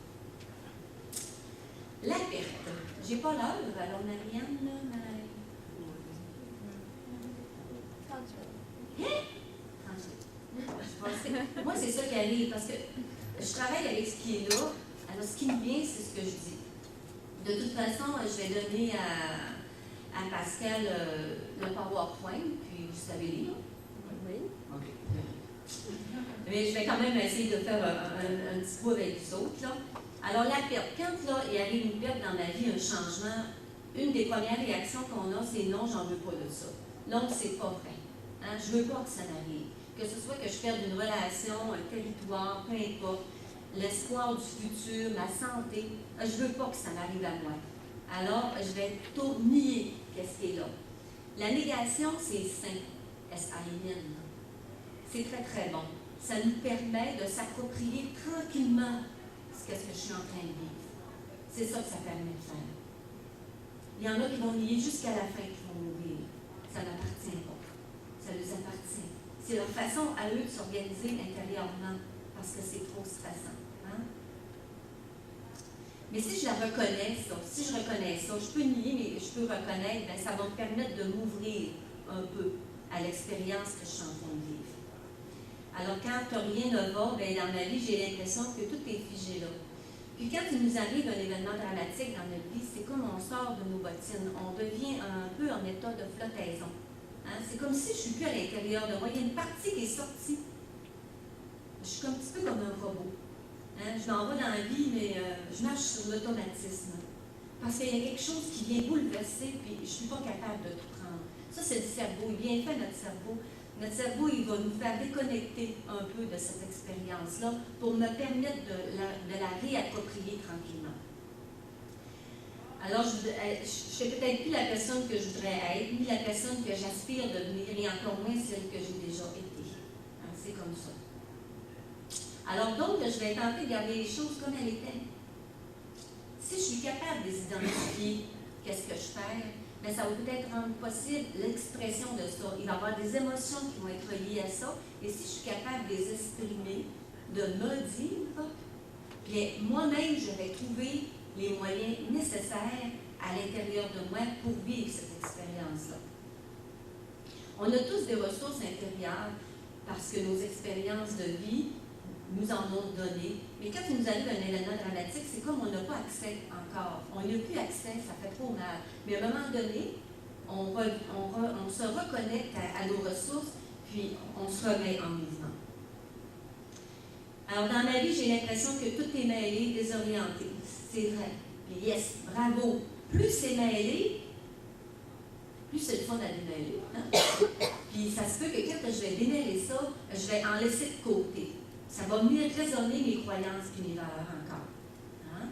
La perte. J'ai pas l'heure, alors Marianne, là, moi, c'est ça qui arrive, parce que je travaille avec ce qui est là. Alors, ce qui me vient, c'est ce que je dis. De toute façon, je vais donner à Pascal le PowerPoint, puis vous savez lire. Oui. OK. Mais je vais quand même essayer de faire un petit bout avec vous autres, là. Alors, la perte. Quand là, il arrive une perte dans ma vie, un changement, une des premières réactions qu'on a, c'est non, j'en veux pas de ça. Non, c'est pas vrai. Hein? Je veux pas que ça m'arrive. Que ce soit que je perde une relation, un territoire, peu importe, l'espoir du futur, ma santé, je veux pas que ça m'arrive à moi. Alors, je vais tout nier qu'est-ce qui est là. La négation, c'est sain. S-A-I-N. C'est très, très bon. Ça nous permet de s'approprier tranquillement qu'est-ce que je suis en train de vivre. C'est ça que ça permet de faire. Il y en a qui vont nier jusqu'à la fin, qui vont mourir. Ça n'appartient pas. Ça leur appartient. C'est leur façon à eux de s'organiser intérieurement parce que c'est trop stressant. Hein? Mais si je la reconnais, ça, si je reconnais ça, je peux nier, mais je peux reconnaître, bien, ça va me permettre de m'ouvrir un peu à l'expérience que je suis en train de vivre. Alors, quand rien ne va, bien, dans ma vie, j'ai l'impression que tout est figé là. Puis quand il nous arrive un événement dramatique dans notre vie, c'est comme on sort de nos bottines. On devient un peu en état de flottaison. Hein? C'est comme si je ne suis plus à l'intérieur de moi. Il y a une partie qui est sortie. Je suis un petit peu comme un robot. Hein? Je m'en vais dans la vie, mais je marche sur l'automatisme. Parce qu'il y a quelque chose qui vient bouleverser, puis je ne suis pas capable de tout prendre. Ça, c'est le cerveau. Il est bien fait, notre cerveau. Notre cerveau, il va nous faire déconnecter un peu de cette expérience-là pour me permettre de la réapproprier tranquillement. Alors, je ne suis peut-être plus la personne que je voudrais être, ni la personne que j'aspire de devenir, et encore moins celle que j'ai déjà été. Hein, c'est comme ça. Alors donc, je vais tenter de garder les choses comme elles étaient. Si je suis capable de les identifier, qu'est-ce que je perds? Mais ça va peut-être rendre possible l'expression de ça. Il va y avoir des émotions qui vont être liées à ça. Et si je suis capable de les exprimer, de me dire, bien, moi-même, je vais trouver les moyens nécessaires à l'intérieur de moi pour vivre cette expérience-là. On a tous des ressources intérieures parce que nos expériences de vie nous en ont donné. Mais quand il nous arrive un événement dramatique, c'est comme on n'a pas accès encore. On n'a plus accès, ça fait trop mal. Mais à un moment donné, on se reconnecte à nos ressources, puis on se remet en mouvement. Alors, dans ma vie, j'ai l'impression que tout est mêlé, désorienté. C'est vrai. Puis, yes, bravo. Plus c'est mêlé, plus c'est le fun à démêler. Hein? Puis, ça se peut que quand je vais démêler ça, je vais en laisser de côté. Ça va mieux résonner mes croyances et mes valeurs encore. Hein?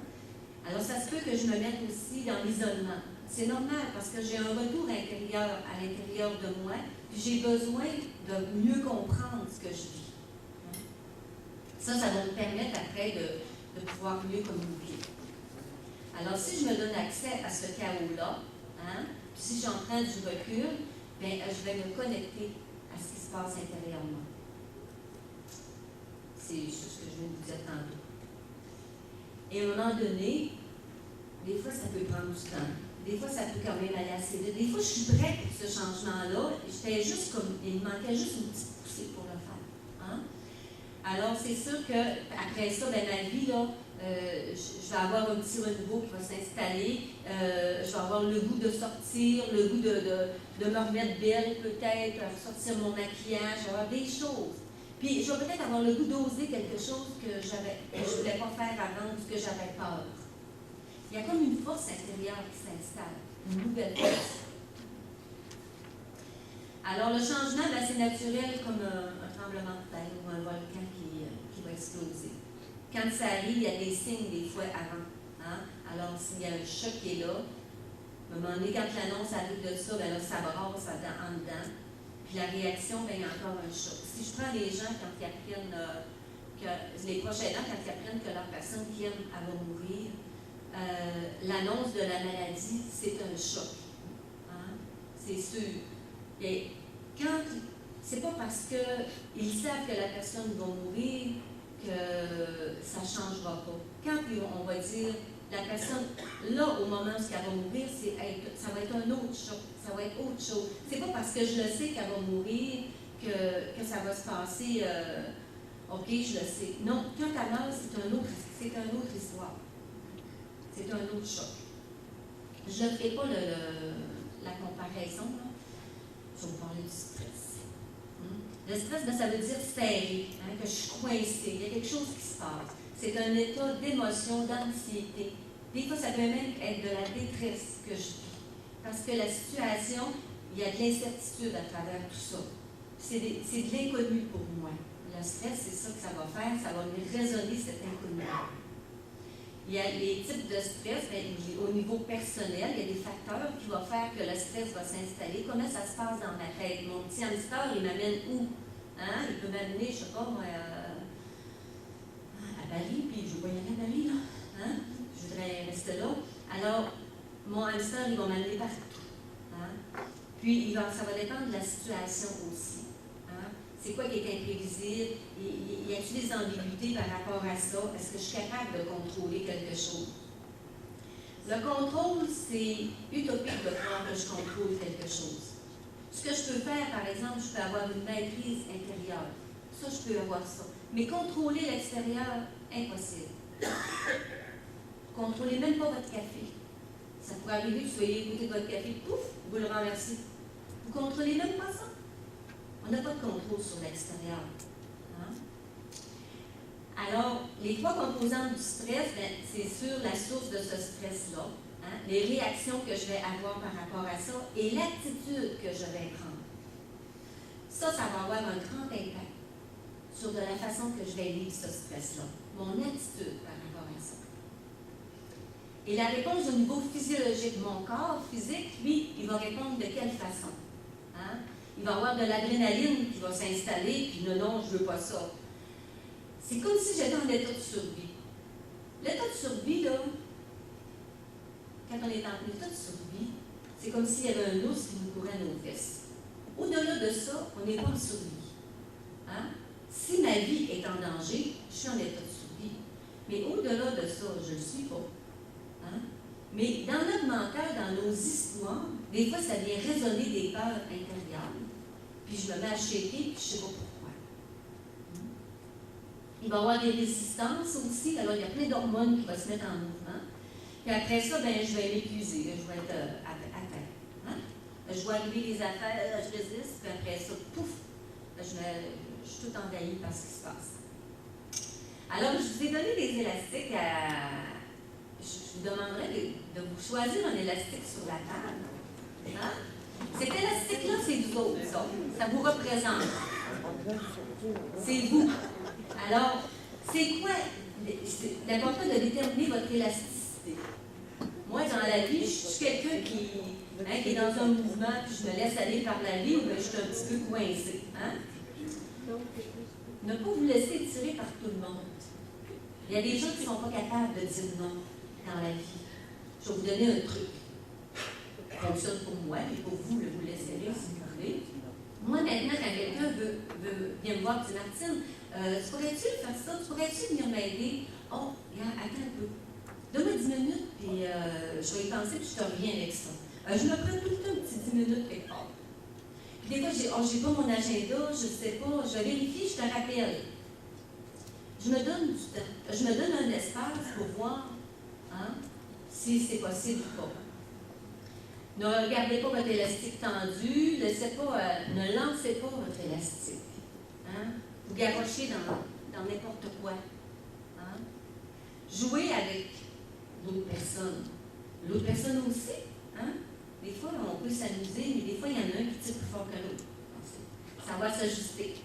Alors, ça se peut que je me mette aussi dans l'isolement. C'est normal parce que j'ai un retour intérieur à l'intérieur de moi, puis j'ai besoin de mieux comprendre ce que je vis. Ça va me permettre après de pouvoir mieux communiquer. Alors, si je me donne accès à ce chaos-là, hein, puis si j'emprunte du recul, bien, je vais me connecter à ce qui se passe intérieurement. C'est juste ce que je viens de vous dire tantôt. Et à un moment donné, des fois, ça peut prendre du temps. Des fois, ça peut quand même aller assez vite. Des fois, je suis prête pour ce changement-là. J'étais juste comme, il me manquait juste une petite poussée pour le faire. Hein? Alors, c'est sûr qu'après ça, ben, ma vie, là, je vais avoir un petit renouveau qui va s'installer. Je vais avoir le goût de sortir, le goût de me remettre belle, peut-être, sortir mon maquillage, avoir des choses. Puis, je vais peut-être avoir le goût d'oser quelque chose que je ne voulais pas faire avant, parce que j'avais peur. Il y a comme une force intérieure qui s'installe, une nouvelle force. Alors, le changement, ben, c'est naturel comme un tremblement de terre ou un volcan qui va exploser. Quand ça arrive, il y a des signes des fois avant. Hein? Alors, s'il y a un choc qui est là, à un moment donné, quand l'annonce arrive de ça, ben là, ça brasse en dedans. Puis la réaction, ben, il y a encore un choc. Si je prends les gens quand ils apprennent, les proches aidants, quand ils apprennent que leur personne qui aime, elle va mourir, l'annonce de la maladie, c'est un choc. Hein? C'est sûr. Et quand, c'est pas parce qu'ils savent que la personne va mourir que ça ne changera pas. Quand on va dire, la personne, là, au moment où elle va mourir, ça va être un autre choc, ça va être autre chose. C'est pas parce que je le sais qu'elle va mourir que ça va se passer, OK, je le sais. Non, quand elle meurt, c'est une autre histoire. C'est un autre choc. Je ne ferai pas la comparaison, là. Je vais vous parler du stress. Le stress, ben, ça veut dire serré, hein, que je suis coincée, il y a quelque chose qui se passe. C'est un état d'émotion, d'anxiété. Des fois, ça peut même être de la détresse que je vis. Parce que la situation, il y a de l'incertitude à travers tout ça. C'est de l'inconnu pour moi. Le stress, c'est ça que ça va faire, ça va venir résonner cet inconnu. Il y a les types de stress, bien, au niveau personnel, il y a des facteurs qui vont faire que le stress va s'installer. Comment ça se passe dans ma tête? Mon petit hamster, il m'amène où? Hein? Il peut m'amener, je ne sais pas, moi, à Bali, puis je veux pas y aller à Bali, là. Hein? Je voudrais rester là. Alors, mon hamster, il va m'amener partout. Hein? Puis, ça va dépendre de la situation aussi. Hein? C'est quoi qui est imprévisible? Y a-t-il des ambiguïtés par rapport à ça? Est-ce que je suis capable de contrôler quelque chose? Le contrôle, c'est utopique de croire que je contrôle quelque chose. Ce que je peux faire, par exemple, je peux avoir une maîtrise intérieure. Ça, je peux avoir ça. Mais contrôler l'extérieur, impossible. Contrôlez même pas votre café. Ça pourrait arriver que vous soyez à côté de votre café, pouf, vous le renversez. Vous ne contrôlez même pas ça. On n'a pas de contrôle sur l'extérieur. Hein? Alors, les trois composantes du stress, ben, c'est sur la source de ce stress-là, hein? Les réactions que je vais avoir par rapport à ça et l'attitude que je vais prendre. Ça va avoir un grand impact sur de la façon que je vais vivre ce stress-là. Mon attitude par rapport à ça. Et la réponse au niveau physiologique, mon corps physique, lui, il va répondre de quelle façon? Hein? Il va y avoir de l'adrénaline qui va s'installer, puis non, je ne veux pas ça. C'est comme si j'étais en état de survie. L'état de survie, là, quand on est en état de survie, c'est comme s'il y avait un ours qui nous courait nos fesses. Au-delà de ça, on n'est pas en survie. Hein? Si ma vie est en danger, je suis en état de survie. Mais au-delà de ça, je ne le suis pas. Hein? Mais dans notre mental, dans nos histoires, des fois, ça vient résonner des peurs intérieures. Puis je me mets à shaker, puis je ne sais pas pourquoi. Il va y avoir des résistances aussi. Alors, il y a plein d'hormones qui vont se mettre en mouvement. Puis après ça, ben, je vais m'épuiser. Je vais être atteinte. Hein? Je vois arriver les affaires, je résiste. Puis après ça, pouf, je suis tout envahie par ce qui se passe. Alors, je vous ai donné des élastiques Je vous demanderais de vous choisir un élastique sur la table. Hein? Cet élastique-là, c'est vous autres, ça vous représente. C'est vous. Alors, c'est quoi? C'est important de déterminer votre élasticité. Moi, dans la vie, je suis quelqu'un qui est dans un mouvement, puis je me laisse aller par la vie, ou bien je suis un petit peu coincée. Hein? Ne pas vous laisser tirer par tout le monde. Il y a des gens qui ne sont pas capables de dire non dans la vie. Je vais vous donner un truc. Ça fonctionne pour moi, mais pour vous, vous laisserez si vous voulez. Moi, maintenant, quand quelqu'un vient me voir et dit Martine, tu pourrais-tu faire ça? Tu pourrais-tu venir m'aider? Oh, regarde, attends un peu. Donne-moi 10 minutes, puis je vais y penser, puis je te reviens avec ça. Je me prends tout le temps un petit 10 minutes quelque part. Puis des fois, j'ai pas mon agenda, je ne sais pas, je vérifie, je te rappelle. Je me donne du temps. Je me donne un espace pour voir si c'est possible ou pas. Ne regardez pas votre élastique tendu, ne lancez pas votre élastique. Hein? Vous garochez dans n'importe quoi. Hein? Jouez avec l'autre personne. L'autre personne aussi. Hein? Des fois, on peut s'amuser, mais des fois, il y en a un qui tire plus fort que l'autre. Ça va s'ajuster.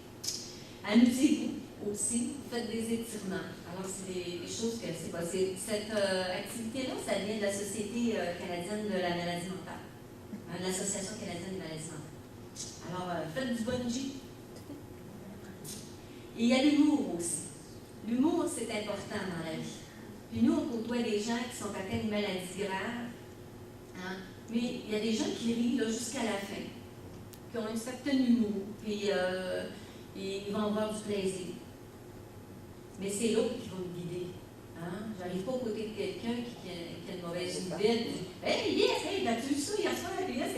Amusez-vous aussi, faites des étirements. Alors, c'est des choses que c'est possible. Cette activité-là, ça vient de la Société canadienne de la maladie mentale, de l'Association canadienne des maladies mentales. Alors, faites du bungee. Et il y a l'humour aussi. L'humour, c'est important dans la vie. Puis nous, on côtoie des gens qui sont atteints de maladies graves, hein? Mais il y a des gens qui rient jusqu'à la fin, qui ont un certain humour, puis ils vont avoir du plaisir. Mais c'est l'autre qui va me guider. Hein? Je n'arrive pas aux côtés de quelqu'un qui a une mauvaise idée. Hey, yes, hey, t'as-tu vu ça hier soir? Yes,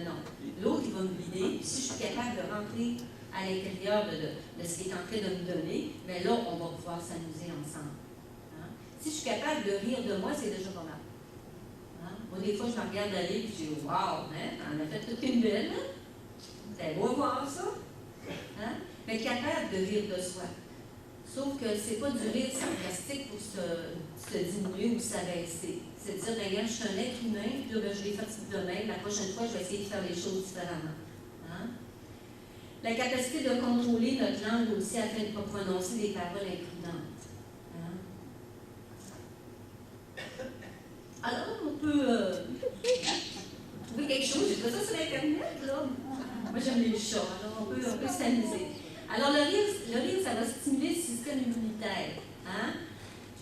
non. L'autre, il va me guider. Puis si je suis capable de rentrer à l'intérieur de ce qu'il est en train de me donner, bien là, on va pouvoir s'amuser ensemble. Hein? Si je suis capable de rire de moi, c'est déjà pas mal. Hein? Moi, des fois, je me regarde aller et je dis wow, hein? On a fait toute une belle. C'est beau voir ça. Hein? Mais capable de rire de soi. Sauf que c'est pas du rire sarcastique pour se diminuer ou s'abaisser. C'est de dire, regarde, je suis un être humain, puis là, je l'ai fait demain, la prochaine fois, je vais essayer de faire les choses différemment. Hein? La capacité de contrôler notre langue aussi afin de ne pas prononcer des paroles imprudentes. Hein? Alors, on peut trouver quelque chose, j'ai fait ça sur Internet, là. Moi, j'aime les chats, alors on peut s'amuser. Alors, le rire, ça va stimuler le système immunitaire. Hein?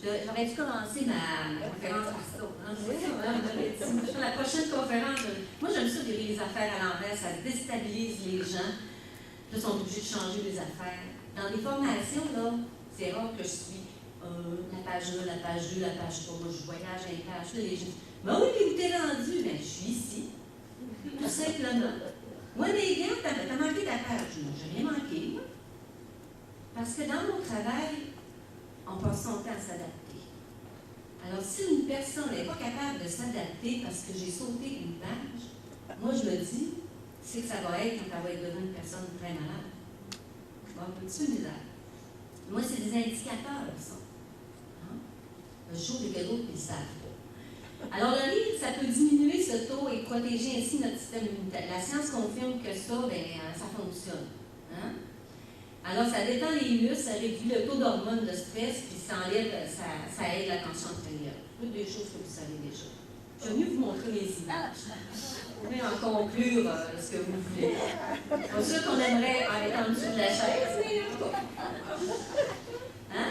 J'aurais dû commencer ma conférence par ça. Sur la prochaine conférence, moi, j'aime ça virer les affaires à l'envers, ça déstabilise les gens. Là, ils sont obligés de changer les affaires. Dans les formations, là, c'est rare que je suis la page 1, la page 2, la page 3. Moi, je voyage à une page. Là, les gens disent, ben oui, mais où t'es rendu? Ben, je suis ici. Tout simplement. Moi, les gars, t'as manqué ta page. Non, j'ai rien manqué, moi. Parce que dans mon travail, on passe son temps à s'adapter. Alors, si une personne n'est pas capable de s'adapter parce que j'ai sauté une page, moi, je me dis, c'est que ça va être quand elle va être devenue une personne très malade. Bon, petit misère. Moi, c'est des indicateurs, ça. Hein? Je joue avec d'autres qui ne savent pas. Alors, le rire, ça peut diminuer ce taux et protéger ainsi notre système immunitaire. La science confirme que ça, ça fonctionne. Hein? Alors, ça détend les muscles, ça réduit le taux d'hormones de stress, puis ça aide la tension artérielle. Toutes des choses que vous savez déjà. Je vais mieux vous montrer mes images. Vous pouvez en conclure ce que vous voulez. C'est sûr qu'on aimerait être en dessous de la chaise, mais en tout cas. Hein?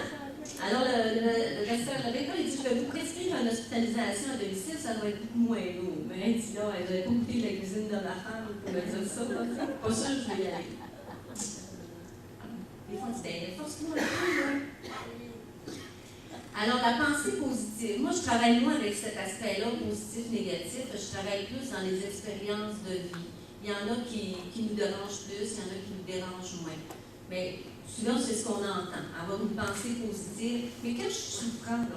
Alors, le docteur, il dit, je vais vous prescrire une hospitalisation à domicile, ça doit être beaucoup moins lourd. Mais il dit, non, elle doit pas goûter de la cuisine de ma femme pour me dire ça. Pas sûr, je vais y aller. Des fois, c'est forcément alors, la pensée positive. Moi, je travaille moins avec cet aspect-là, positif, négatif. Je travaille plus dans les expériences de vie. Il y en a qui nous dérangent plus, il y en a qui nous dérangent moins. Mais souvent, c'est ce qu'on entend. Avoir une pensée positive. Mais quand je suis souffrante,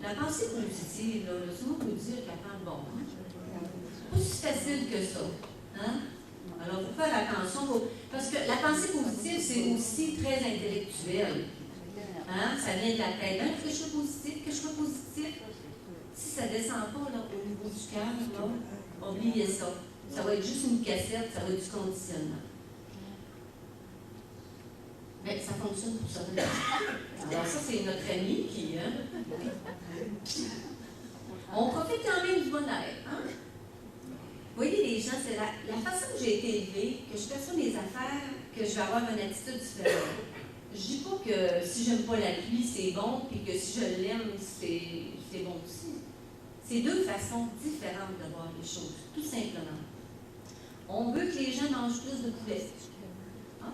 la pensée positive, souvent, on peut dire qu'elle parle bon. C'est pas si facile que ça. Hein? Alors, il faut faire attention. Parce que la pensée positive, c'est aussi très intellectuel. Hein? Ça vient de la tête. Hein? Que je sois positif, que je sois positif. Si ça ne descend pas là, au niveau du cœur, là, oubliez ça. Ça va être juste une cassette, ça va être du conditionnement. Mais ça fonctionne pour ça. Alors ça, c'est notre ami qui... Hein? On profite quand même du bonheur. Hein? Vous voyez, les gens, c'est la façon que j'ai été élevée, que je perçois mes affaires, que je vais avoir une attitude différente. Je ne dis pas que si j'aime pas la pluie, c'est bon, puis que si je l'aime, c'est bon aussi. C'est deux façons différentes de voir les choses, tout simplement. On veut que les gens mangent plus de poulet. Hein?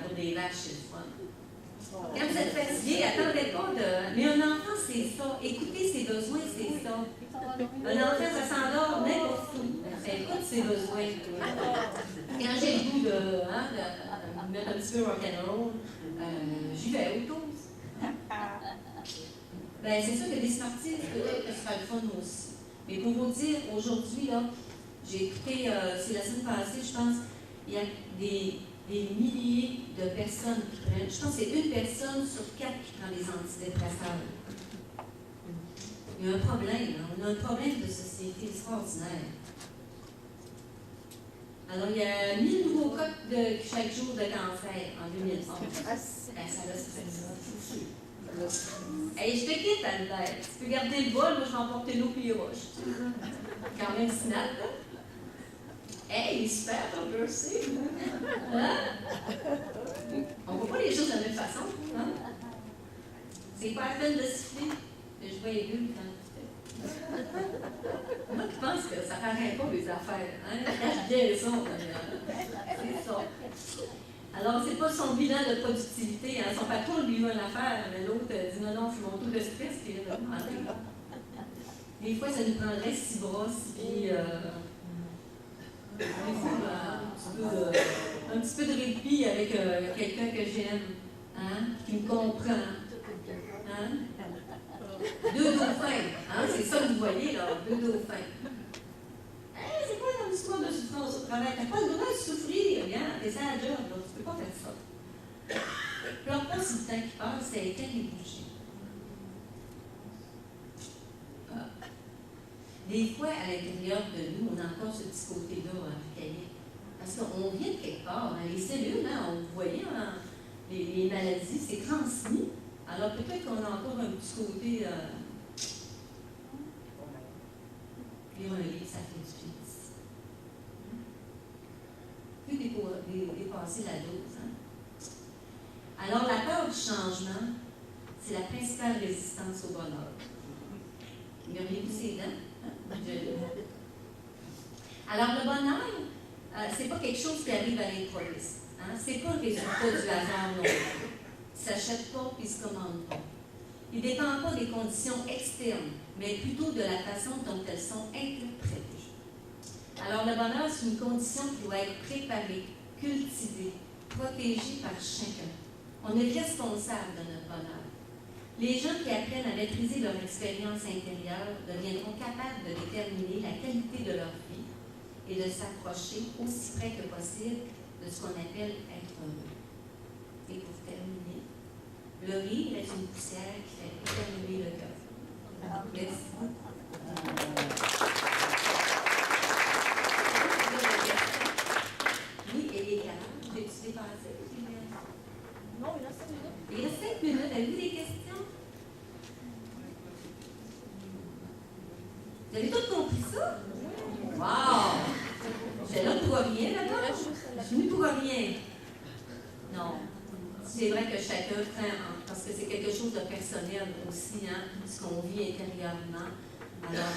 Pour des vaches, c'est le fun. Quand vous êtes fatigué, attendez pas de... Mais un enfant, c'est ça. Écouter ses besoins, c'est ça. Un enfant, ça s'endort n'importe où. Ça écoute ses besoins. Quand j'ai le goût de mettre un petit peu rock'n'roll, j'y vais autour. Ben, c'est sûr que des sportifs, peut-être que ce sera le fun aussi. Mais pour vous dire, aujourd'hui, là, j'ai écouté, c'est la semaine passée, je pense, il y a des milliers de personnes qui prennent. Je pense que c'est une personne sur 4 qui prend des antidépresseurs. Il y a un problème. Hein? On a un problème de société extraordinaire. Alors, il y a 1000 nouveaux cas chaque jour de cancer en 2011. Ben, ça l'a stressé. Hey, je te quitte, Albert. Tu peux garder le bol, moi je vais emporter l'eau puis les roches. Quand même snap, là. Hey, super, ton jersey. Hein? On ne voit pas les choses de la même façon. Hein? C'est pas la peine de siffler. Je vois les bulles quand tu fais. Moi, je pense que ça ne paraît pas les affaires. Hein? Cache bien les sons. C'est ça. Alors, c'est pas son bilan de productivité. Hein? Son patron lui a une affaire, mais l'autre dit non, je suis mon taux de stress qui est augmenté. Des fois, ça nous prendrait 6 brosses, puis un petit peu de répit avec quelqu'un que j'aime, hein? Qui me comprend. Hein? 2 dauphins, hein? C'est ça que vous voyez là, 2 dauphins. Hey, c'est quoi ton histoire de souffrance au travail? T'as pas le droit de souffrir, hein? T'es à la job, là. Tu peux pas faire ça. Pleure pas si le temps qui passe, ça éteint les bougies. Des fois, à l'intérieur de nous, on a encore ce petit côté-là archaïque. Parce qu'on vient de quelque part. Hein? Les cellules, hein, vous voyez, hein, les maladies, c'est transmis. Alors peut-être qu'on a encore un petit côté... lire un livre, ça fait du bien. Puis dépasser la dose. Hein? Alors la peur du changement, c'est la principale résistance au bonheur. Vous auriez vu ses dents? Alors, le bonheur, c'est pas quelque chose qui arrive à l'improviste. Hein? C'est pas le résultat du hasard non plus. Il ne s'achète pas et il ne se commande pas. Il ne dépend pas des conditions externes, mais plutôt de la façon dont elles sont interprétées. Alors, le bonheur, c'est une condition qui doit être préparée, cultivée, protégée par chacun. On est responsable de notre bonheur. Les gens qui apprennent à maîtriser leur expérience intérieure deviendront capables de déterminer la qualité de leur vie et de s'approcher aussi près que possible de ce qu'on appelle être heureux. Et pour terminer, le rire est une poussière qui fait éternuer le cœur. Merci. Oui, et les gars, j'ai-tu dépassé?
Non, il reste 5 minutes.
Il reste 5 minutes. Avez-vous des questions? Vous avez tout compris ça? Wow! J'étais là pour rien, là-bas? Je suis venue pour rien. Non. C'est vrai que chacun prend, parce que c'est quelque chose de personnel aussi, hein, ce qu'on vit intérieurement. Alors,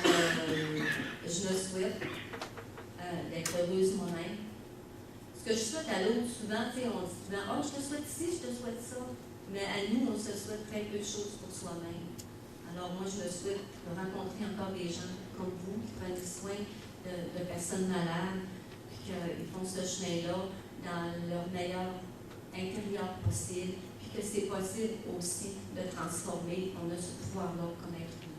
je me souhaite d'être heureuse moi-même. Ce que je souhaite à l'autre, souvent, tu sais, on dit souvent, oh, je te souhaite ci, je te souhaite ça. Mais à nous, on se souhaite très peu de choses pour soi-même. Alors, moi, je me souhaite de rencontrer encore des gens comme vous qui prennent soin de personnes malades, puis qu'ils font ce chemin-là dans leur meilleur intérieur possible, puis que c'est possible aussi de transformer, qu'on a ce pouvoir-là comme être humain.